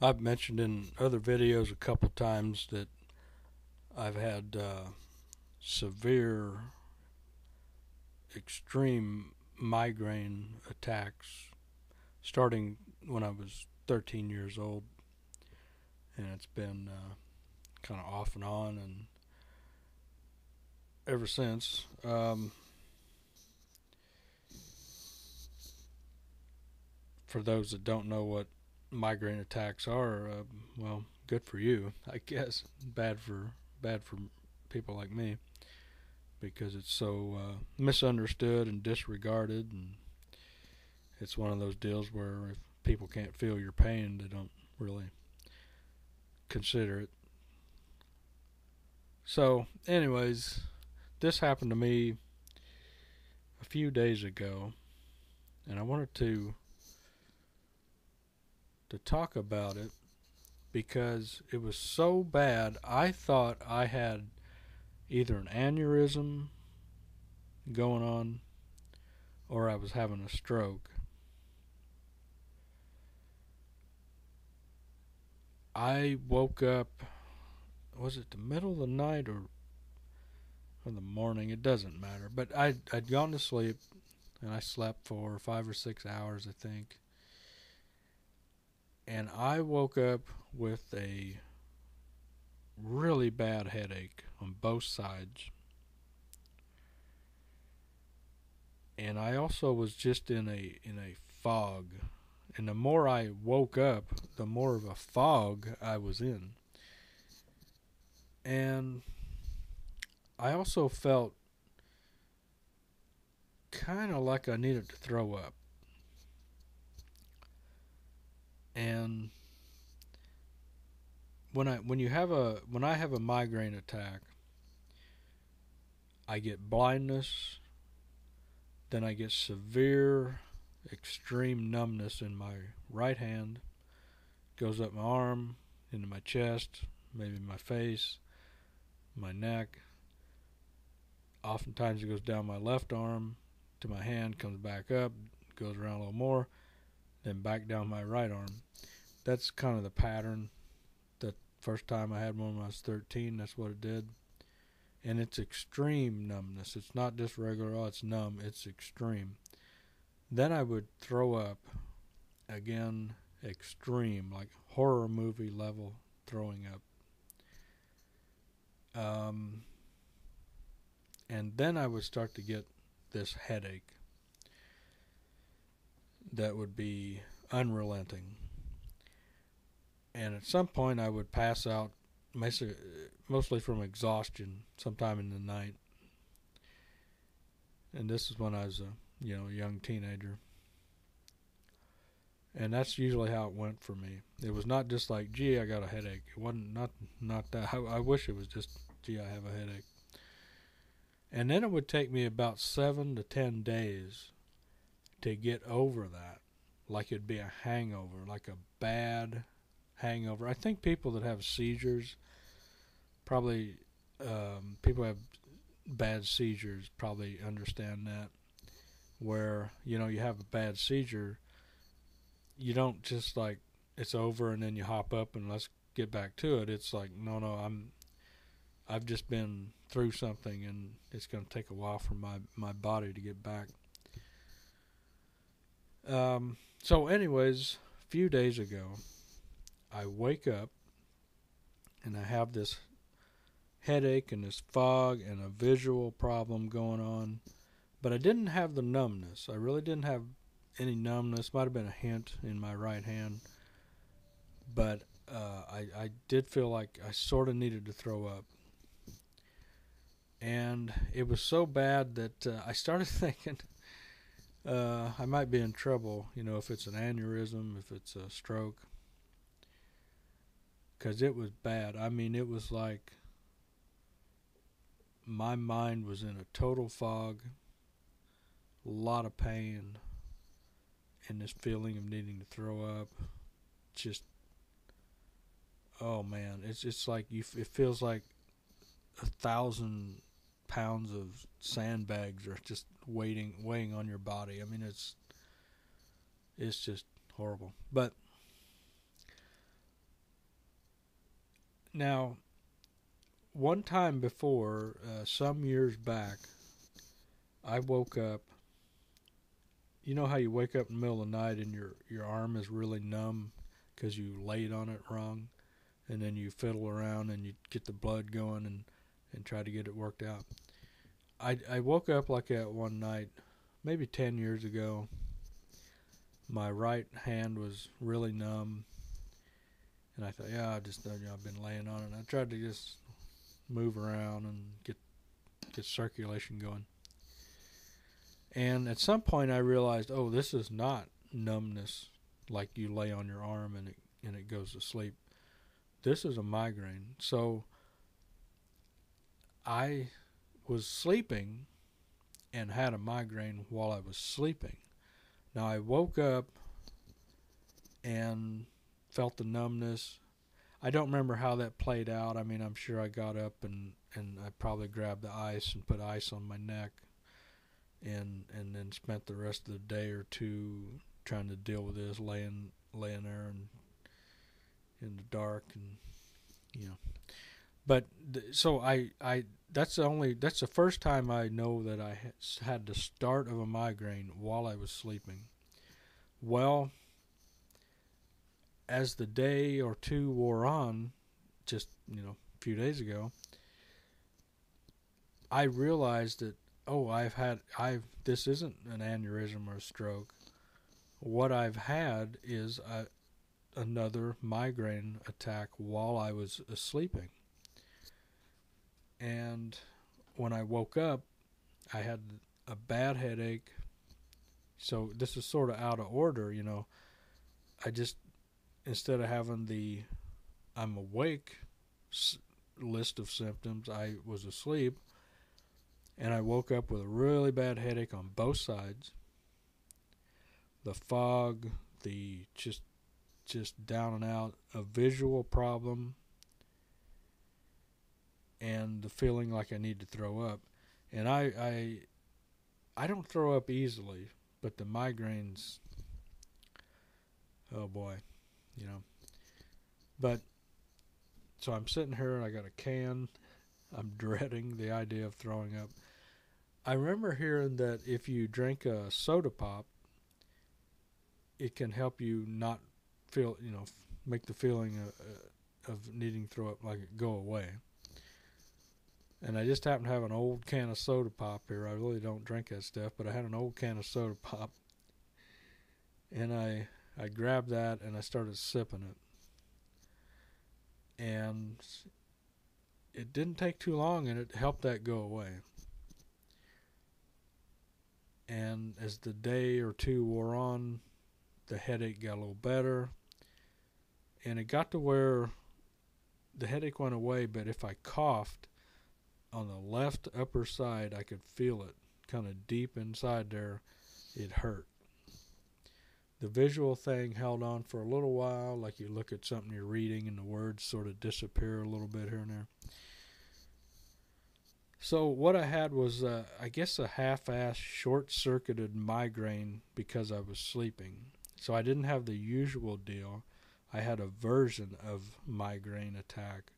I've mentioned in other videos a couple times that I've had severe, extreme migraine attacks starting when I was 13 years old, and it's been kind of off and on, and ever since. For those that don't know what migraine attacks are, well, good for you, I guess. Bad for people like me because it's so misunderstood and disregarded, and it's one of those deals where if people can't feel your pain, they don't really consider it. So, anyways, this happened to me a few days ago, and I wanted to talk about it because it was so bad. I thought I had either an aneurysm going on or I was having a stroke. I woke up, was it the middle of the night or the morning? It doesn't matter. But I'd gone to sleep and I slept for 5 or 6 hours, I think. And I woke up with a really bad headache on both sides. And I also was just in a fog. And the more I woke up, the more of a fog I was in. And I also felt kind of like I needed to throw up. And when I have a migraine attack, I get blindness, then I get severe extreme numbness in my right hand, goes up my arm, into my chest, maybe my face, my neck. Oftentimes it goes down my left arm to my hand, comes back up, goes around a little more, then back down my right arm. That's kind of the pattern. The first time I had one when I was 13, that's what it did. And it's extreme numbness. It's not just regular, oh, it's numb, it's extreme. Then I would throw up, again, extreme, like horror movie level throwing up. And then I would start to get this headache that would be unrelenting. And at some point I would pass out, mostly from exhaustion, sometime in the night. And this is when I was a young teenager. And that's usually how it went for me. It was not just like, gee, I got a headache. It wasn't not that. I wish it was just, gee, I have a headache. And then it would take me about 7 to 10 days to get over that. Like it'd be a hangover, like a bad hangover. I think people that have seizures, probably people who have bad seizures probably understand that. Where, you have a bad seizure, you don't just like it's over and then you hop up and let's get back to it. It's like no, I've just been through something and it's going to take a while for my body to get back. So anyways, a few days ago, I wake up and I have this headache and this fog and a visual problem going on, but I didn't have the numbness. I really didn't have any numbness. Might have been a hint in my right hand, but I did feel like I sort of needed to throw up. And it was so bad that I started thinking I might be in trouble, if it's an aneurysm, if it's a stroke, because it was bad. I mean, it was like my mind was in a total fog, a lot of pain, and this feeling of needing to throw up. Just, oh man, it's like it feels like 1,000 pounds of sandbags are just weighing on your body. I mean, it's just horrible. But Now, one time before, some years back, I woke up. You know how you wake up in the middle of the night and your arm is really numb because you laid on it wrong, and then you fiddle around and you get the blood going and try to get it worked out. I woke up like that one night, maybe 10 years ago. My right hand was really numb, and I thought, yeah, I've been laying on it. And I tried to just move around and get circulation going. And at some point, I realized, oh, this is not numbness like you lay on your arm and it goes to sleep. This is a migraine. So I was sleeping and had a migraine while I was sleeping. Now I woke up and felt the numbness. I don't remember how that played out. I mean, I'm sure I got up and I probably grabbed the ice and put ice on my neck and then spent the rest of the day or two trying to deal with this, laying there and in the dark, and But so I that's the first time I know that I had the start of a migraine while I was sleeping. Well, as the day or two wore on, just a few days ago, I realized that this isn't an aneurysm or a stroke. What I've had is another migraine attack while I was sleeping. And when I woke up, I had a bad headache. So this is sort of out of order, I just, instead of having the I'm awake list of symptoms, I was asleep. And I woke up with a really bad headache on both sides. The fog, the just down and out, a visual problem, and the feeling like I need to throw up. And I don't throw up easily, but the migraines, oh boy, But so I'm sitting here and I got a can. I'm dreading the idea of throwing up. I remember hearing that if you drink a soda pop, it can help you not feel, make the feeling of needing to throw up like it go away. And I just happen to have an old can of soda pop here. I really don't drink that stuff, but I had an old can of soda pop. And I grabbed that and I started sipping it. And it didn't take too long and it helped that go away. And as the day or two wore on, the headache got a little better. And it got to where the headache went away, but if I coughed on the left upper side, I could feel it kind of deep inside there. It hurt. The visual thing held on for a little while, like you look at something you're reading and the words sort of disappear a little bit here and there. So what I had was, I guess, a half-assed short-circuited migraine because I was sleeping. So I didn't have the usual deal. I had a version of migraine attack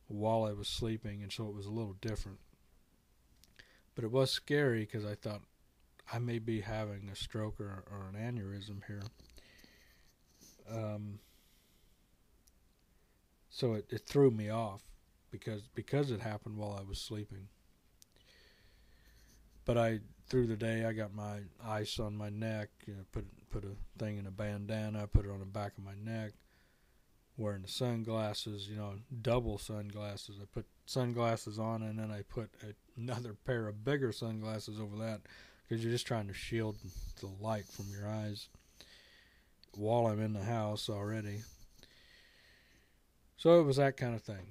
while I was sleeping, and so it was a little different. But it was scary because I thought I may be having a stroke or an aneurysm here. So it threw me off because it happened while I was sleeping. But through the day, I got my ice on my neck, put a thing in a bandana, put it on the back of my neck, wearing the sunglasses, double sunglasses. I put sunglasses on and then I put another pair of bigger sunglasses over that because you're just trying to shield the light from your eyes while I'm in the house already. So it was that kind of thing.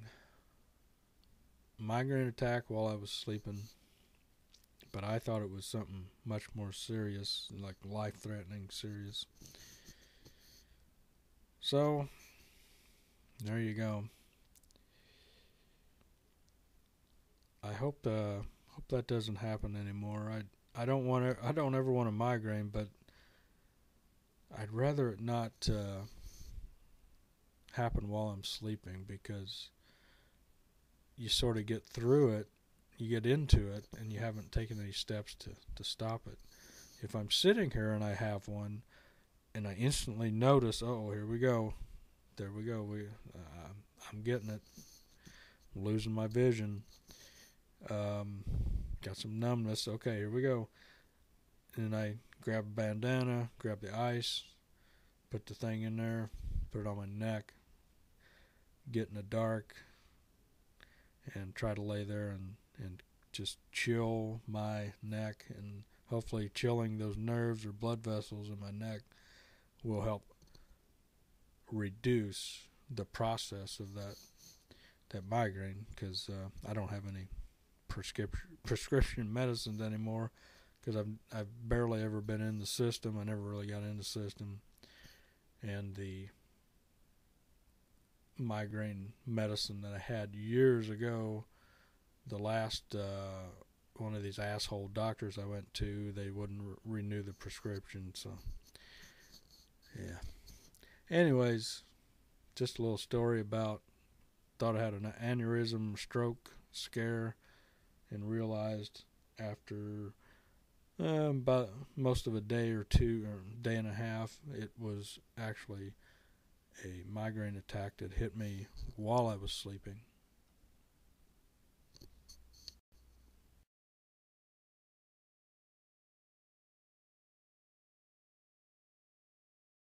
Migraine attack while I was sleeping, but I thought it was something much more serious, like life-threatening serious. So there you go. I hope that doesn't happen anymore. I don't ever want a migraine, but I'd rather it not happen while I'm sleeping because you sort of get through it, you get into it, and you haven't taken any steps to stop it. If I'm sitting here and I have one, and I instantly notice, oh, here we go, there we go, I'm getting it, I'm losing my vision, got some numbness, okay, here we go, and I grab a bandana, grab the ice, put the thing in there, put it on my neck, get in the dark, and try to lay there and just chill my neck, and hopefully chilling those nerves or blood vessels in my neck will help reduce the process of that migraine, because I don't have any prescription medicines anymore, because I've barely ever been in the system. I never really got in the system, and the migraine medicine that I had years ago, the last one of these asshole doctors I went to, they wouldn't renew the prescription. So yeah, anyways, just a little story about, thought I had an aneurysm stroke scare, and realized after about most of a day or two, or day and a half, it was actually a migraine attack that hit me while I was sleeping.